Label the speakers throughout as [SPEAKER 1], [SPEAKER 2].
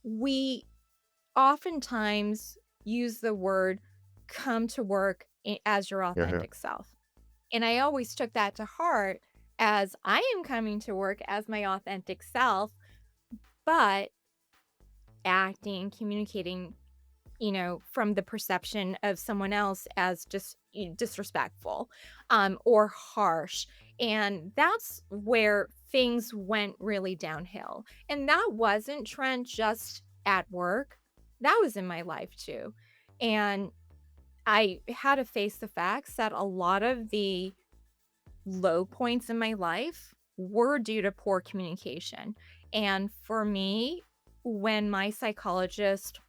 [SPEAKER 1] we oftentimes use the word come to work as your
[SPEAKER 2] Uh-huh.
[SPEAKER 1] authentic self. And I always took that to heart as I am coming to work as my authentic self, but acting, communicating, from the perception of someone else as just disrespectful or harsh. And that's where things went really downhill. And that wasn't Trent just at work, that was in my life too. And I had to face the facts that a lot of the low points in my life were due to poor communication. And for me, when my psychologist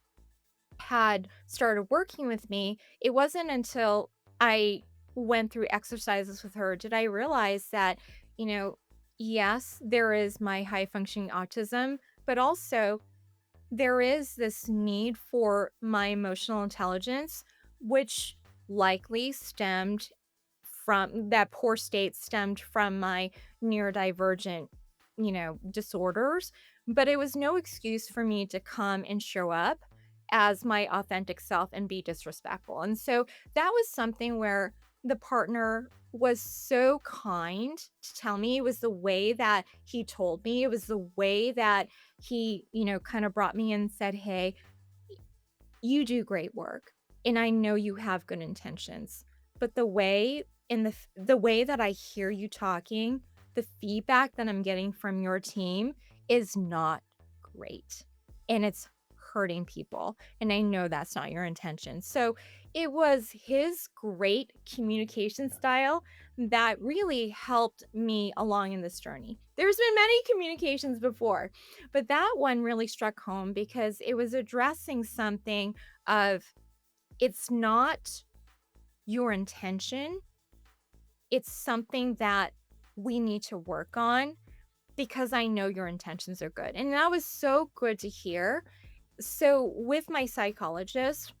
[SPEAKER 1] had started working with me, it wasn't until I went through exercises with her did I realize that, you know, yes, there is my high functioning autism, but also there is this need for my emotional intelligence, which likely stemmed from that poor state stemmed from my neurodivergent, disorders. But it was no excuse for me to come and show up as my authentic self and be disrespectful. And so that was something where the partner was so kind to tell me. It was the way that he told me, it was the way that he, kind of brought me in and said, "Hey, you do great work, and I know you have good intentions, but the way that I hear you talking, the feedback that I'm getting from your team is not great, and it's hurting people, and I know that's not your intention." So, it was his great communication style that really helped me along in this journey. There's been many communications before, but that one really struck home because it was addressing something of it's not your intention, it's something that we need to work on because I know your intentions are good. And that was so good to hear. So with my psychologist,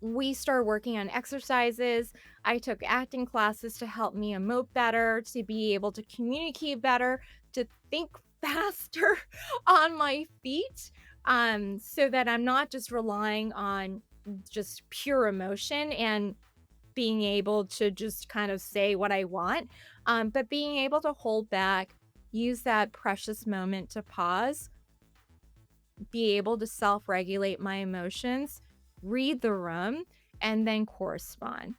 [SPEAKER 1] we started working on exercises. I took acting classes to help me emote better, to be able to communicate better, to think faster on my feet, so that I'm not just relying on just pure emotion and being able to just kind of say what I want, but being able to hold back, use that precious moment to pause, be able to self regulate my emotions, read the room, and then correspond.